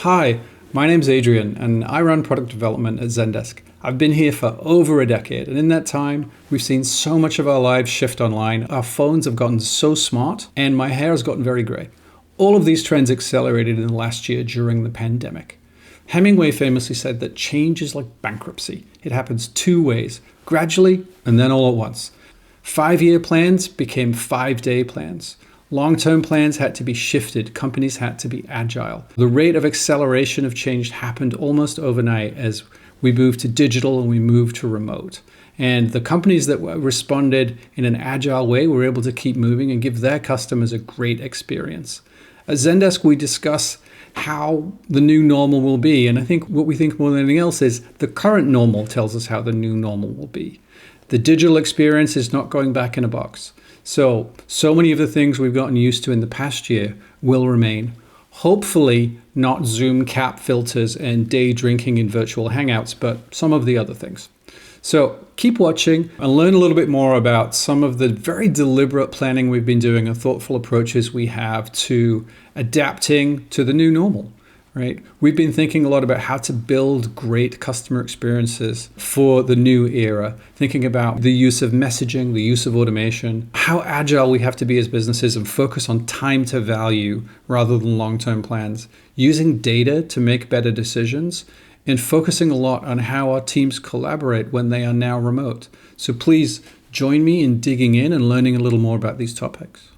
Hi, my name's Adrian and I run product development at Zendesk. I've been here for over a decade, and in that time, we've seen so much of our lives shift online. Our phones have gotten so smart and my hair has gotten very gray. All of these trends accelerated in the last year during the pandemic. Hemingway famously said that change is like bankruptcy. It happens two ways, gradually and then all at once. 5-year plans became 5-day plans. Long-term plans had to be shifted. Companies had to be agile. The rate of acceleration of change happened almost overnight as we moved to digital and we moved to remote. And the companies that responded in an agile way were able to keep moving and give their customers a great experience. At Zendesk, we discuss how the new normal will be. And I think what we think more than anything else is the current normal tells us how the new normal will be. The digital experience is not going back in a box. So many of the things we've gotten used to in the past year will remain. Hopefully not Zoom cap filters and day drinking in virtual hangouts, but some of the other things. So keep watching and learn a little bit more about some of the very deliberate planning we've been doing and thoughtful approaches we have to adapting to the new normal. Right? We've been thinking a lot about how to build great customer experiences for the new era, thinking about the use of messaging, the use of automation, how agile we have to be as businesses and focus on time to value rather than long-term plans, using data to make better decisions, and focusing a lot on how our teams collaborate when they are now remote. So please join me in digging in and learning a little more about these topics.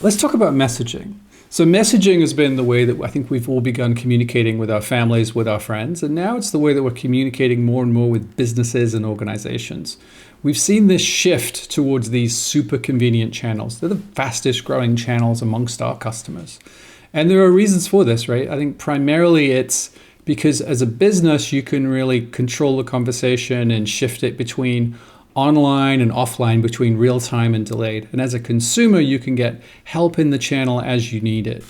Let's talk about messaging. So messaging has been the way that I think we've all begun communicating with our families, with our friends, and now it's the way that we're communicating more and more with businesses and organizations. We've seen this shift towards these super convenient channels. They're the fastest growing channels amongst our customers. And there are reasons for this, right? I think primarily it's because as a business, you can really control the conversation and shift it between online and offline, between real time and delayed. And as a consumer, you can get help in the channel as you need it.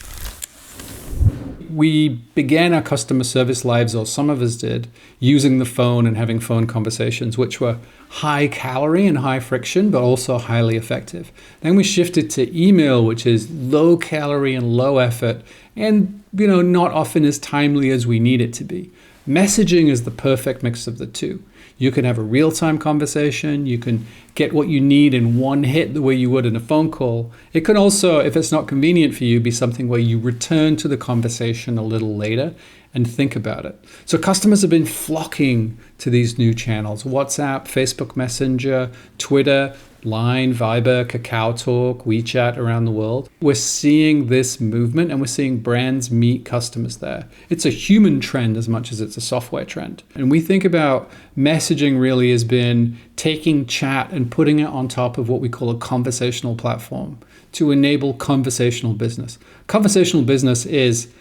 We began our customer service lives, or some of us did, using the phone and having phone conversations, which were high calorie and high friction, but also highly effective. Then we shifted to email, which is low calorie and low effort, and not often as timely as we need it to be. Messaging is the perfect mix of the two. You can have a real-time conversation. You can get what you need in one hit the way you would in a phone call. It can also, if it's not convenient for you, be something where you return to the conversation a little later and think about it. So customers have been flocking to these new channels: WhatsApp, Facebook Messenger, Twitter, Line, Viber, KakaoTalk, WeChat around the world. We're seeing this movement and we're seeing brands meet customers there. It's a human trend as much as it's a software trend. And we think about messaging really as been taking chat and putting it on top of what we call a conversational platform to enable conversational business. Conversational business is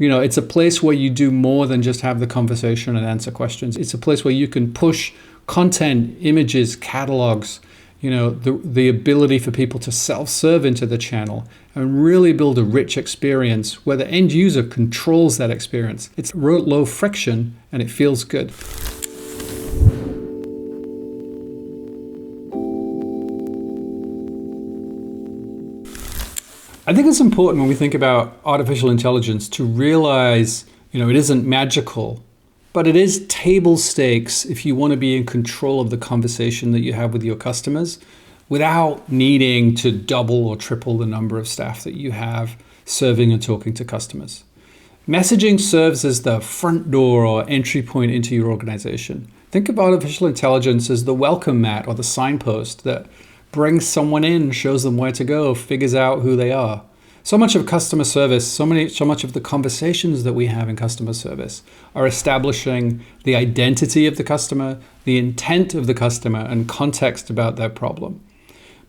it's a place where you do more than just have the conversation and answer questions. It's a place where you can push content, images, catalogs, the ability for people to self-serve into the channel and really build a rich experience where the end user controls that experience. It's low friction and it feels good. I think it's important when we think about artificial intelligence to realize, it isn't magical, but it is table stakes if you want to be in control of the conversation that you have with your customers without needing to double or triple the number of staff that you have serving and talking to customers. Messaging serves as the front door or entry point into your organization. Think of artificial intelligence as the welcome mat or the signpost that brings someone in, shows them where to go, figures out who they are. So much of customer service, so much of the conversations that we have in customer service are establishing the identity of the customer, the intent of the customer, and context about their problem.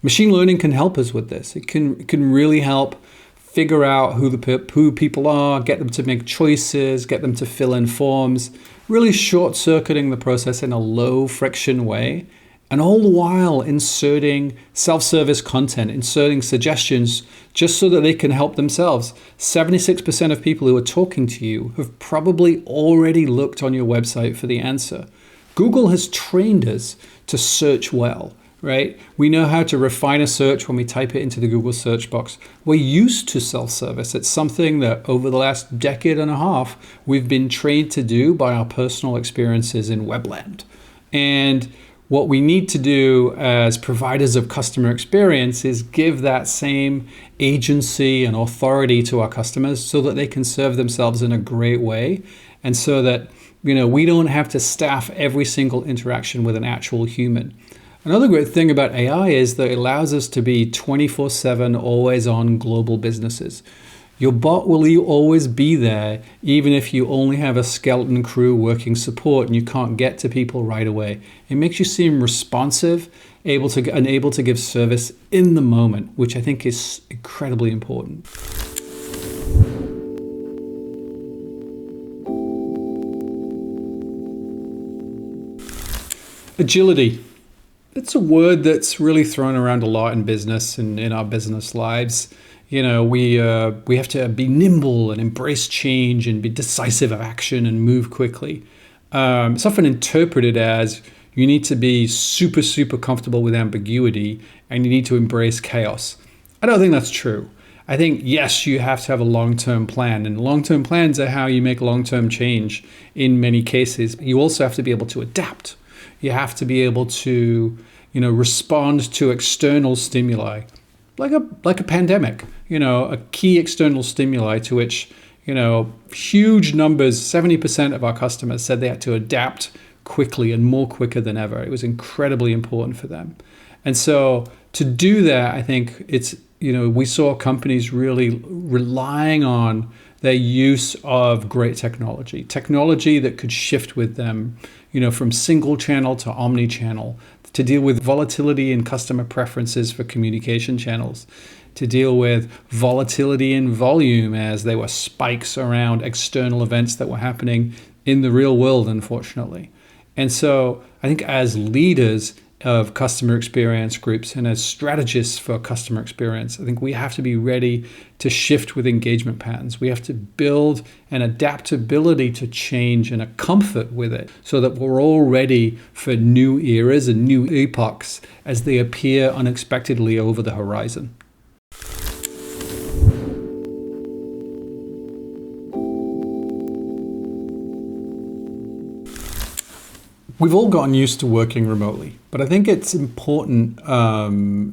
Machine learning can help us with this. It can really help figure out who people are, get them to make choices, get them to fill in forms, really short-circuiting the process in a low-friction way, and all the while inserting self-service content, inserting suggestions just so that they can help themselves. 76% of people who are talking to you have probably already looked on your website for the answer. Google has trained us to search well, right? We know how to refine a search when we type it into the Google search box. We're used to self-service. It's something that over the last decade and a half, we've been trained to do by our personal experiences in webland. And what we need to do as providers of customer experience is give that same agency and authority to our customers so that they can serve themselves in a great way, and so that we don't have to staff every single interaction with an actual human. Another great thing about AI is that it allows us to be 24/7, always on global businesses. Your bot will always be there, even if you only have a skeleton crew working support and you can't get to people right away. It makes you seem responsive, able to give service in the moment, which I think is incredibly important. Agility. It's a word that's really thrown around a lot in business and in our business lives. We have to be nimble and embrace change and be decisive of action and move quickly. It's often interpreted as you need to be super, super comfortable with ambiguity and you need to embrace chaos. I don't think that's true. I think, yes, you have to have a long-term plan, and long-term plans are how you make long-term change in many cases. You also have to be able to adapt. You have to be able to, respond to external stimuli, like a pandemic. A key external stimuli to which, huge numbers, 70% of our customers said they had to adapt quickly and more quicker than ever. It was incredibly important for them. And so to do that, I think we saw companies really relying on their use of great technology that could shift with them, from single channel to omni-channel, to deal with volatility in customer preferences for communication channels, to deal with volatility in volume as there were spikes around external events that were happening in the real world, unfortunately. And so I think as leaders of customer experience groups and as strategists for customer experience, I think we have to be ready to shift with engagement patterns. We have to build an adaptability to change and a comfort with it so that we're all ready for new eras and new epochs as they appear unexpectedly over the horizon. We've all gotten used to working remotely, but I think it's important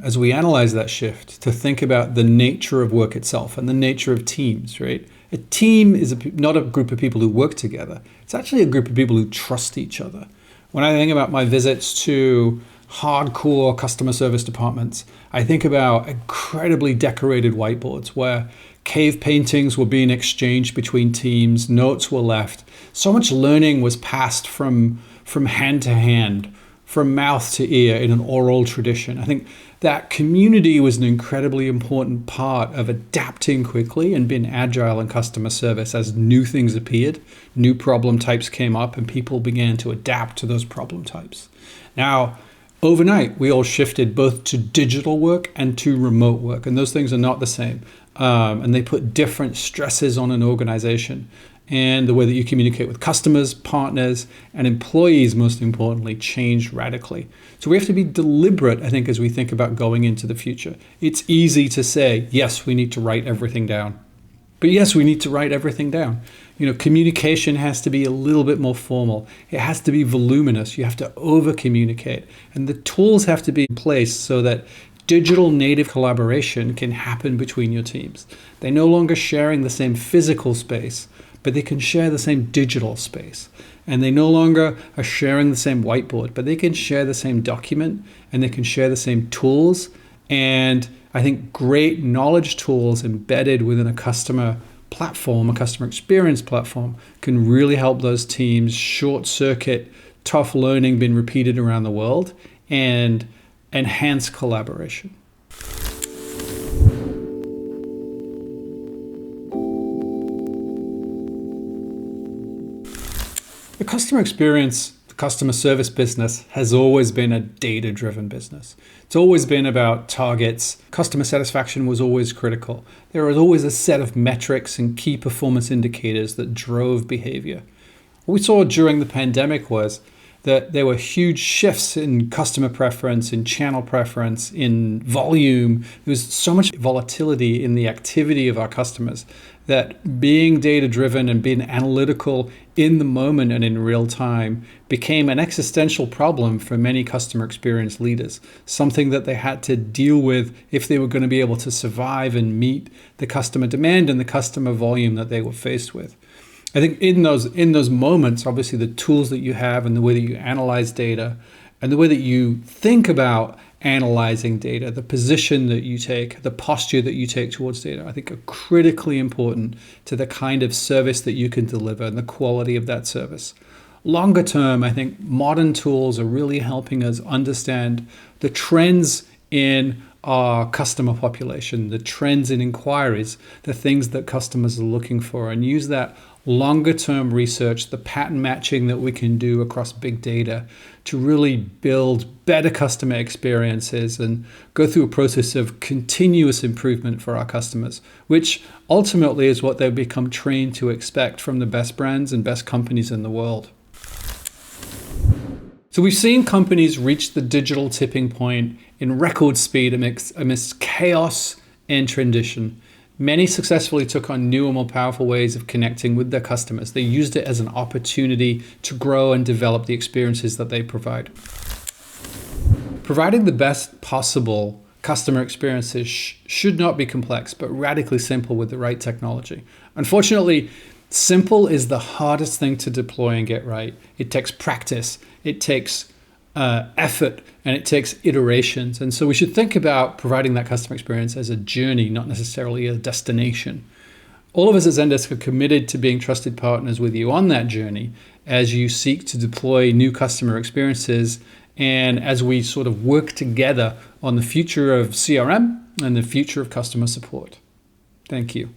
as we analyze that shift to think about the nature of work itself and the nature of teams, right? A team is not a group of people who work together. It's actually a group of people who trust each other. When I think about my visits to hardcore customer service departments, I think about incredibly decorated whiteboards where cave paintings were being exchanged between teams, notes were left. So much learning was passed from hand to hand, from mouth to ear in an oral tradition. I think that community was an incredibly important part of adapting quickly and being agile in customer service as new things appeared, new problem types came up, and people began to adapt to those problem types. Now, overnight, we all shifted both to digital work and to remote work, and those things are not the same. And they put different stresses on an organization. And the way that you communicate with customers, partners, and employees, most importantly, changed radically. So we have to be deliberate, I think, as we think about going into the future. It's easy to say, yes, we need to write everything down. But yes, we need to write everything down. Communication has to be a little bit more formal. It has to be voluminous. You have to over-communicate. And the tools have to be in place so that digital native collaboration can happen between your teams. They're no longer sharing the same physical space, but they can share the same digital space. And they no longer are sharing the same whiteboard, but they can share the same document and they can share the same tools. And I think great knowledge tools embedded within a customer platform, a customer experience platform, can really help those teams short circuit tough learning being repeated around the world and enhance collaboration. The customer experience, the customer service business has always been a data-driven business. It's always been about targets. Customer satisfaction was always critical. There was always a set of metrics and key performance indicators that drove behavior. What we saw during the pandemic was that there were huge shifts in customer preference, in channel preference, in volume. There was so much volatility in the activity of our customers that being data-driven and being analytical in the moment and in real time became an existential problem for many customer experience leaders, something that they had to deal with if they were going to be able to survive and meet the customer demand and the customer volume that they were faced with. I think in those moments, obviously the tools that you have and the way that you analyze data and the way that you think about analyzing data, the position that you take, the posture that you take towards data, I think are critically important to the kind of service that you can deliver and the quality of that service. Longer term, I think modern tools are really helping us understand the trends in our customer population, the trends in inquiries, the things that customers are looking for, and use that longer term research, the pattern matching that we can do across big data to really build better customer experiences and go through a process of continuous improvement for our customers, which ultimately is what they've become trained to expect from the best brands and best companies in the world. So we've seen companies reach the digital tipping point in record speed amidst chaos and transition. Many successfully took on new and more powerful ways of connecting with their customers. They used it as an opportunity to grow and develop the experiences that they provide. Providing the best possible customer experiences should not be complex, but radically simple with the right technology. Unfortunately, simple is the hardest thing to deploy and get right. It takes practice, it takes effort, and it takes iterations. And so we should think about providing that customer experience as a journey, not necessarily a destination. All of us at Zendesk are committed to being trusted partners with you on that journey as you seek to deploy new customer experiences and as we sort of work together on the future of CRM and the future of customer support. Thank you.